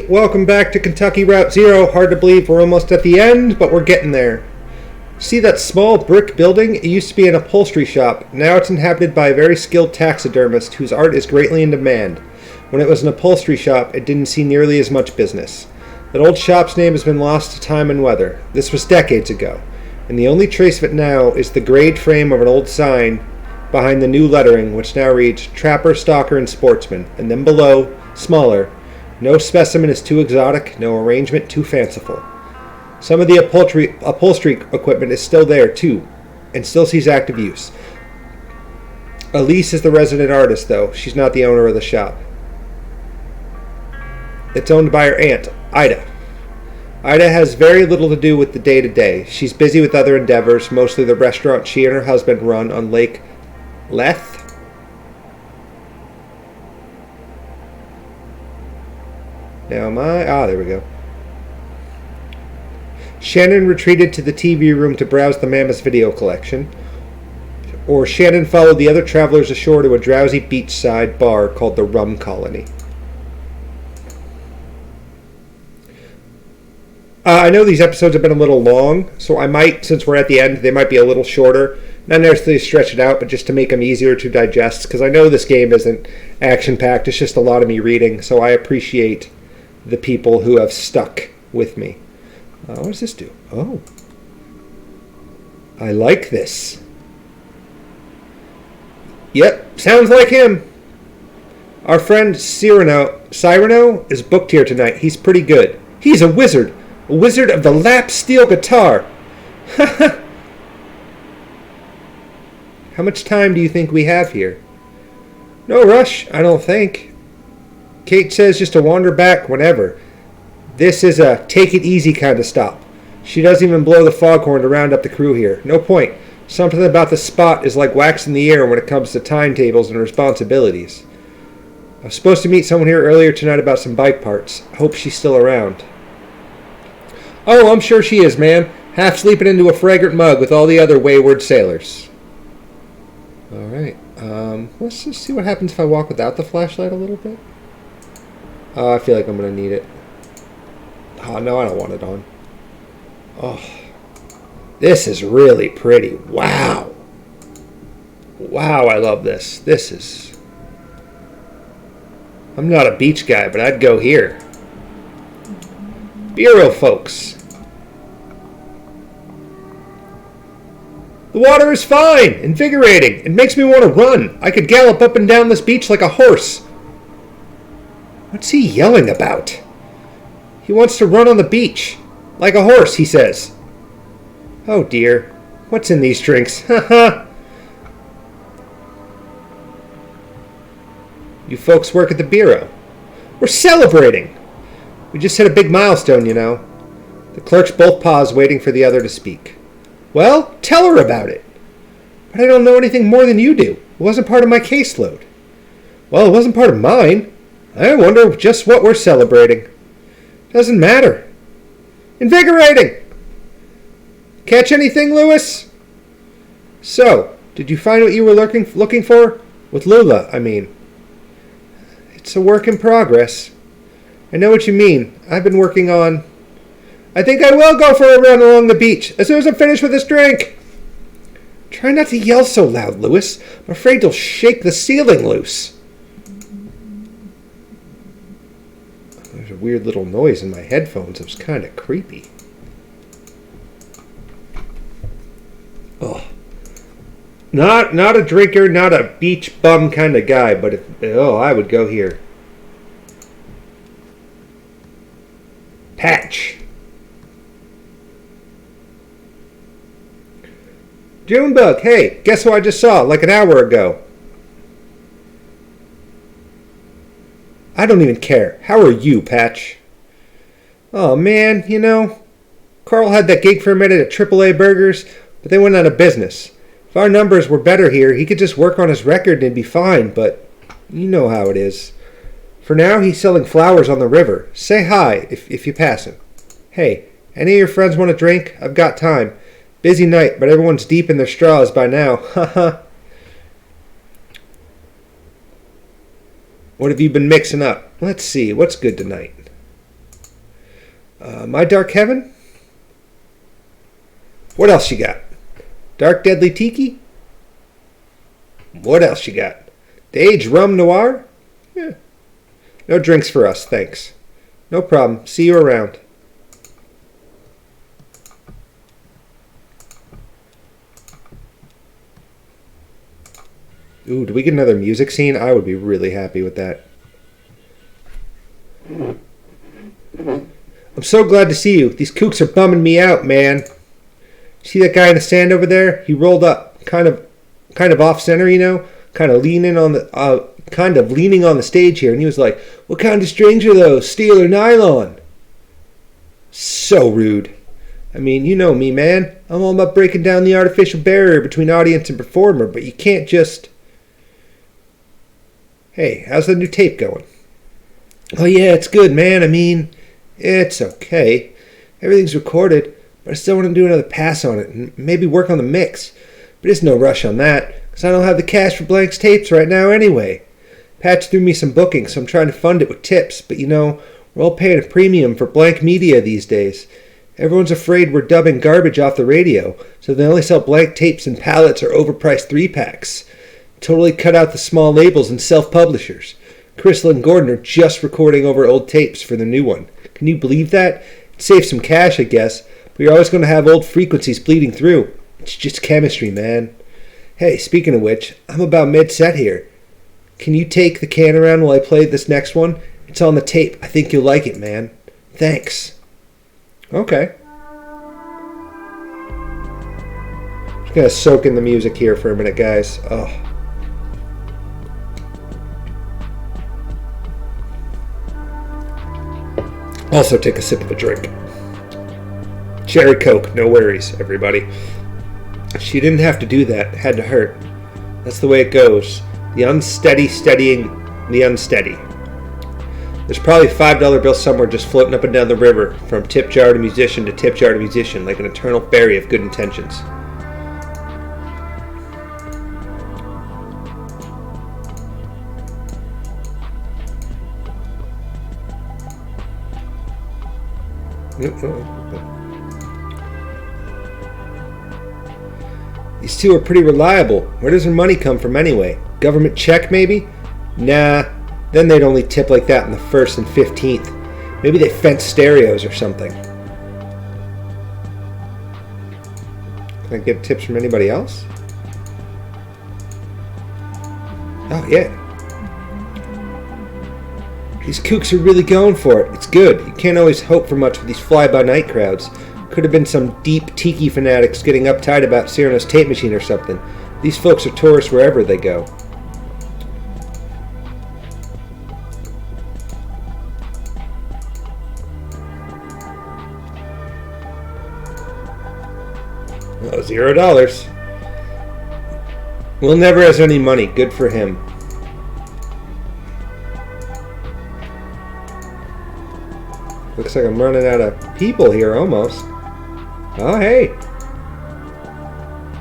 welcome back to Kentucky Route Zero. Hard to believe we're almost at the end, but we're getting there. See that small brick building? It used to be an upholstery shop. Now it's inhabited by a very skilled taxidermist whose art is greatly in demand. When it was an upholstery shop, it didn't see nearly as much business. That old shop's name has been lost to time and weather. This was decades ago, and the only trace of it now is the grayed frame of an old sign behind the new lettering, which now reads Trapper, Stalker, and Sportsman, and then below, smaller, no specimen is too exotic, no arrangement too fanciful. Some of the upholstery equipment is still there, too, and still sees active use. Elise is the resident artist, though. She's not the owner of the shop. It's owned by her aunt, Ida. Ida has very little to do with the day-to-day. She's busy with other endeavors, mostly the restaurant she and her husband run on Lake Leth. Now there we go. Shannon retreated to the TV room to browse the Mammoth's video collection. Or Shannon followed the other travelers ashore to a drowsy beachside bar called the Rum Colony. I know these episodes have been a little long, so I might, since we're at the end, they might be a little shorter. Not necessarily stretch it out, but just to make them easier to digest, because I know this game isn't action-packed. It's just a lot of me reading, so I appreciate the people who have stuck with me. What does this do? Oh. I like this. Yep, sounds like him. Our friend Cyrano is booked here tonight. He's pretty good. He's a wizard. A wizard of the lap steel guitar. How much time do you think we have here? No rush, I don't think. Kate says just to wander back whenever. This is a take-it-easy kind of stop. She doesn't even blow the foghorn to round up the crew here. No point. Something about the spot is like wax in the air when it comes to timetables and responsibilities. I was supposed to meet someone here earlier tonight about some bike parts. I hope she's still around. Oh, I'm sure she is, ma'am. Half sleeping into a fragrant mug with all the other wayward sailors. All right. Let's just see what happens if I walk without the flashlight a little bit. I feel like I'm going to need it. Oh, no, I don't want it on. Oh, this is really pretty. Wow. Wow, I love this. This is... I'm not a beach guy, but I'd go here. Bureau folks. The water is fine, invigorating. It makes me want to run. I could gallop up and down this beach like a horse. What's he yelling about? He wants to run on the beach. Like a horse, he says. Oh dear. What's in these drinks? Haha. You folks work at the Bureau. We're celebrating. We just hit a big milestone, you know. The clerks both pause, waiting for the other to speak. Well, tell her about it. But I don't know anything more than you do. It wasn't part of my caseload. Well, it wasn't part of mine. I wonder just what we're celebrating. Doesn't matter. Invigorating! Catch anything, Lewis? So, did you find what you were looking for? With Lula, I mean. It's a work in progress. I know what you mean. I've been working on... I think I will go for a run along the beach as soon as I'm finished with this drink. Try not to yell so loud, Lewis. I'm afraid you'll shake the ceiling loose. There's a weird little noise in my headphones. It was kind of creepy. Oh. Not a drinker, not a beach bum kind of guy, but I would go here. Patch. Junebug, hey, guess who I just saw like an hour ago? I don't even care. How are you, Patch? Oh, man, you know, Carl had that gig for a minute at AAA Burgers, but they went out of business. If our numbers were better here, he could just work on his record and it'd be fine, but you know how it is. For now, he's selling flowers on the river. Say hi if you pass him. Hey, any of your friends want a drink? I've got time. Busy night, but everyone's deep in their straws by now. Haha. What have you been mixing up? Let's see, what's good tonight? My Dark Heaven? What else you got? Dark Deadly Tiki? What else you got? The Age Rum Noir? Yeah. No drinks for us, thanks. No problem. See you around. Ooh, do we get another music scene? I would be really happy with that. I'm so glad to see you. These kooks are bumming me out, man. See that guy in the stand over there? He rolled up, kind of off center, you know, kind of leaning on the stage here, and he was like, "What kind of strings are those? Steel or nylon?" So rude. I mean, you know me, man. I'm all about breaking down the artificial barrier between audience and performer, but you can't just. Hey, how's the new tape going? Oh yeah, it's good, man. I mean, it's okay. Everything's recorded, but I still want to do another pass on it and maybe work on the mix. But there's no rush on that, because I don't have the cash for Blank's tapes right now anyway. Patch threw me some bookings, so I'm trying to fund it with tips, but you know, we're all paying a premium for Blank media these days. Everyone's afraid we're dubbing garbage off the radio, so they only sell Blank tapes in pallets or overpriced 3-packs. Totally cut out the small labels and self-publishers. Crystal and Gordon are just recording over old tapes for the new one. Can you believe that? It saves some cash, I guess, but you're always going to have old frequencies bleeding through. It's just chemistry, man. Hey, speaking of which, I'm about mid-set here. Can you take the can around while I play this next one? It's on the tape. I think you'll like it, man. Thanks. Okay. Just gonna soak in the music here for a minute, guys. Oh. Also take a sip of a drink. Cherry Coke, no worries, everybody. She didn't have to do that. It had to hurt. That's the way it goes. The unsteady steadying the unsteady. There's probably a $5 bill somewhere just floating up and down the river from tip jar to musician to tip jar to musician, like an eternal ferry of good intentions. These two are pretty reliable. Where does their money come from anyway? Government check, maybe? Nah, then they'd only tip like that in the 1st and 15th. Maybe they fence stereos or something. Can I get tips from anybody else? Oh, yeah. These kooks are really going for it. It's good. You can't always hope for much with these fly-by-night crowds. Could have been some deep tiki fanatics getting uptight about Cyrano's tape machine or something. These folks are tourists wherever they go. Oh, $0. Will never has any money. Good for him. Looks like I'm running out of people here almost. Oh, hey.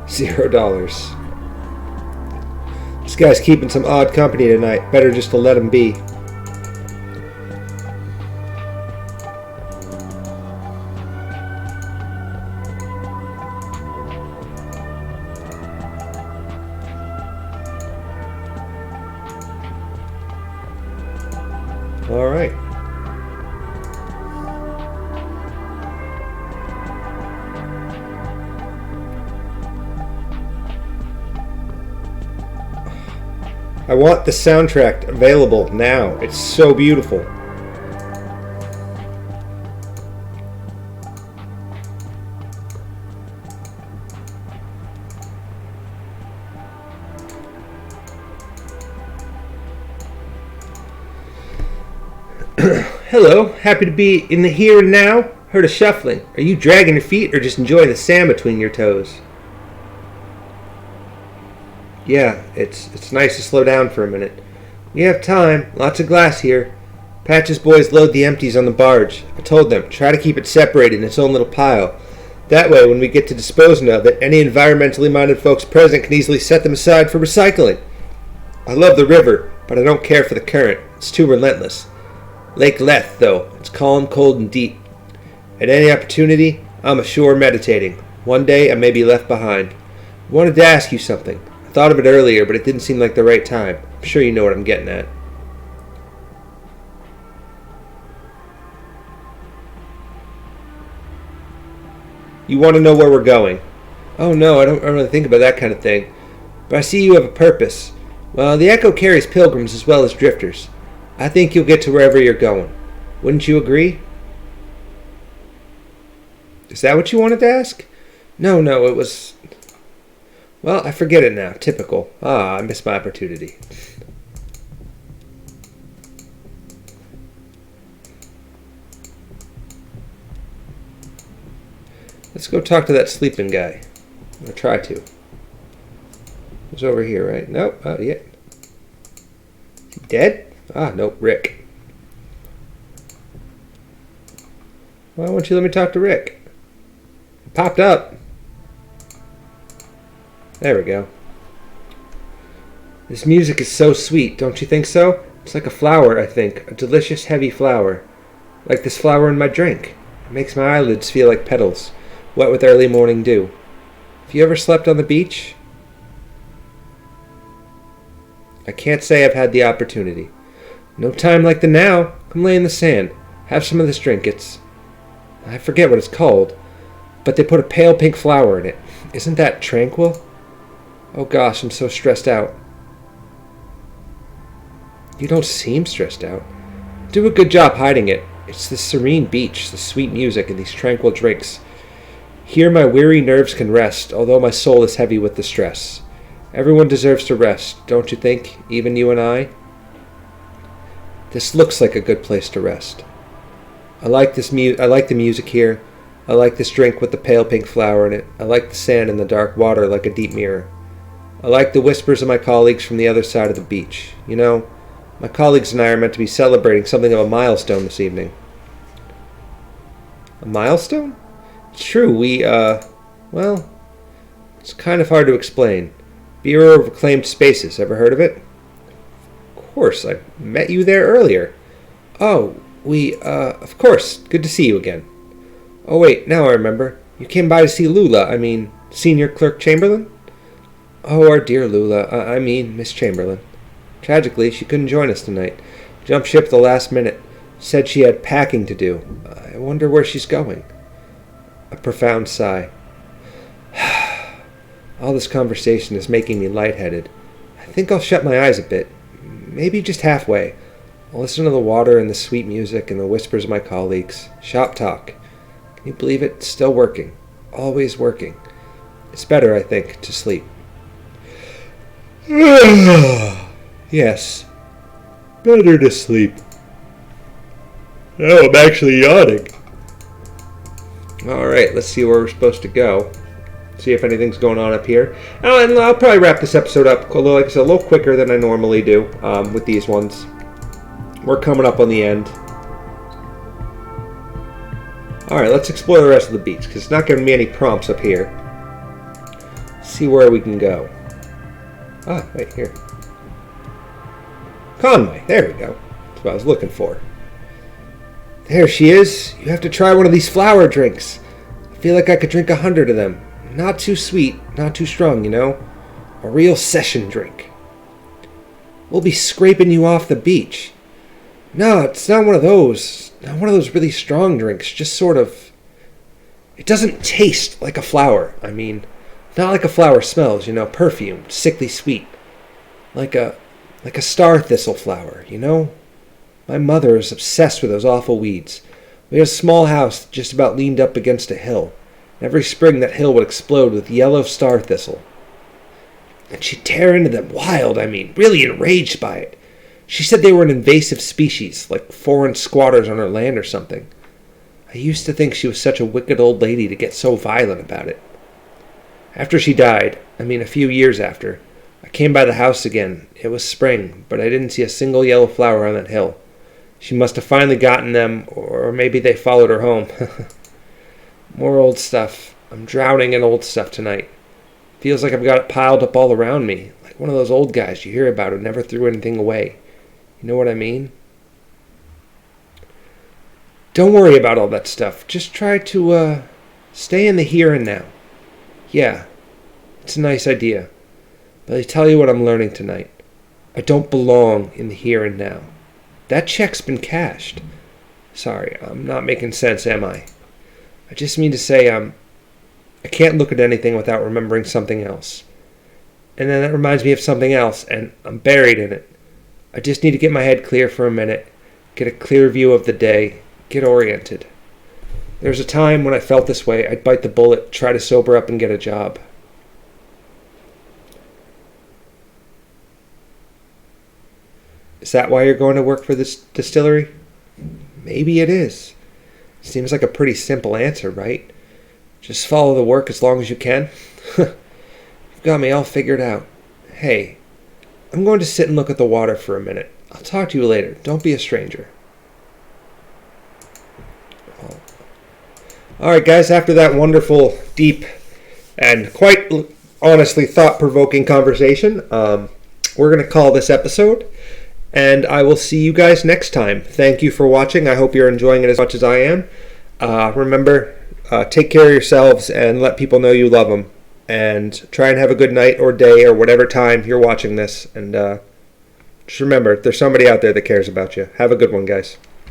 $0. This guy's keeping some odd company tonight. Better just to let him be. All right. I want the soundtrack available now. It's so beautiful. Hello, happy to be in the here and now. Heard a shuffling. Are you dragging your feet or just enjoying the sand between your toes? Yeah, it's nice to slow down for a minute. We have time. Lots of glass here. Patch's boys load the empties on the barge. I told them, try to keep it separated in its own little pile. That way, when we get to disposing of it, any environmentally minded folks present can easily set them aside for recycling. I love the river, but I don't care for the current. It's too relentless. Lake Leth, though. It's calm, cold, and deep. At any opportunity, I'm ashore meditating. One day I may be left behind. I wanted to ask you something. I thought of it earlier, but it didn't seem like the right time. I'm sure you know what I'm getting at. You want to know where we're going? Oh no, I don't really think about that kind of thing. But I see you have a purpose. Well, the Echo carries pilgrims as well as drifters. I think you'll get to wherever you're going. Wouldn't you agree? Is that what you wanted to ask? No, it was... Well, I forget it now. Typical. I missed my opportunity. Let's go talk to that sleeping guy. Or try to. He's over here, right? Nope. Oh, yeah. Dead? Nope. Rick. Why won't you let me talk to Rick? It popped up. There we go. This music is so sweet, don't you think so? It's like a flower, I think. A delicious, heavy flower. Like this flower in my drink. It makes my eyelids feel like petals, wet with early morning dew. Have you ever slept on the beach? I can't say I've had the opportunity. No time like the now. Come lay in the sand. Have some of this drink. I forget what it's called, but they put a pale pink flower in it. Isn't that tranquil? Oh gosh, I'm so stressed out. You don't seem stressed out. Do a good job hiding it. It's the serene beach, the sweet music, and these tranquil drinks. Here my weary nerves can rest, although my soul is heavy with the stress. Everyone deserves to rest, don't you think? Even you and I? This looks like a good place to rest. I like the music here. I like this drink with the pale pink flower in it. I like the sand and the dark water like a deep mirror. I like the whispers of my colleagues from the other side of the beach. You know, my colleagues and I are meant to be celebrating something of a milestone this evening. A milestone? It's true, well, it's kind of hard to explain. Bureau of Reclaimed Spaces, ever heard of it? Of course, I met you there earlier. Oh, of course, good to see you again. Oh wait, now I remember. You came by to see Lula, Senior Clerk Chamberlain? Oh, our dear Lula, Miss Chamberlain. Tragically, she couldn't join us tonight. Jumped ship at the last minute. Said she had packing to do. I wonder where she's going. A profound sigh. All this conversation is making me lightheaded. I think I'll shut my eyes a bit. Maybe just halfway. I'll listen to the water and the sweet music and the whispers of my colleagues. Shop talk. Can you believe it? Still working. Always working. It's better, I think, to sleep. Yes. Better to sleep. Oh, I'm actually yawning. Alright, let's see where we're supposed to go. See if anything's going on up here. Oh, and I'll probably wrap this episode up, although like I said, a little quicker than I normally do with these ones. We're coming up on the end. Alright, let's explore the rest of the beach, because it's not giving me any prompts up here. See where we can go. Right here. Conway, there we go. That's what I was looking for. There she is. You have to try one of these flower drinks. I feel like I could drink 100 of them. Not too sweet, not too strong, you know. A real session drink. We'll be scraping you off the beach. No, it's not one of those. Not one of those really strong drinks. Just sort of... It doesn't taste like a flower. Not like a flower smells, you know, perfumed, sickly sweet. Like a star thistle flower, you know? My mother is obsessed with those awful weeds. We had a small house that just about leaned up against a hill. And every spring that hill would explode with yellow star thistle. And she'd tear into them wild, really enraged by it. She said they were an invasive species, like foreign squatters on her land or something. I used to think she was such a wicked old lady to get so violent about it. After she died, a few years after, I came by the house again. It was spring, but I didn't see a single yellow flower on that hill. She must have finally gotten them, or maybe they followed her home. More old stuff. I'm drowning in old stuff tonight. Feels like I've got it piled up all around me, like one of those old guys you hear about who never threw anything away. You know what I mean? Don't worry about all that stuff. Just try to stay in the here and now. Yeah, it's a nice idea. But I tell you what I'm learning tonight. I don't belong in the here and now. That check's been cashed. Sorry, I'm not making sense, am I? I just mean to say I can't look at anything without remembering something else. And then that reminds me of something else, and I'm buried in it. I just need to get my head clear for a minute, get a clear view of the day, get oriented. There was a time when I felt this way. I'd bite the bullet, try to sober up and get a job. Is that why you're going to work for this distillery? Maybe it is. Seems like a pretty simple answer, right? Just follow the work as long as you can. You've got me all figured out. Hey, I'm going to sit and look at the water for a minute. I'll talk to you later. Don't be a stranger. Alright guys, after that wonderful, deep, and quite honestly thought-provoking conversation, we're going to call this episode. And I will see you guys next time. Thank you for watching. I hope you're enjoying it as much as I am. Remember, take care of yourselves and let people know you love them. And try and have a good night or day or whatever time you're watching this. And just remember, there's somebody out there that cares about you. Have a good one, guys.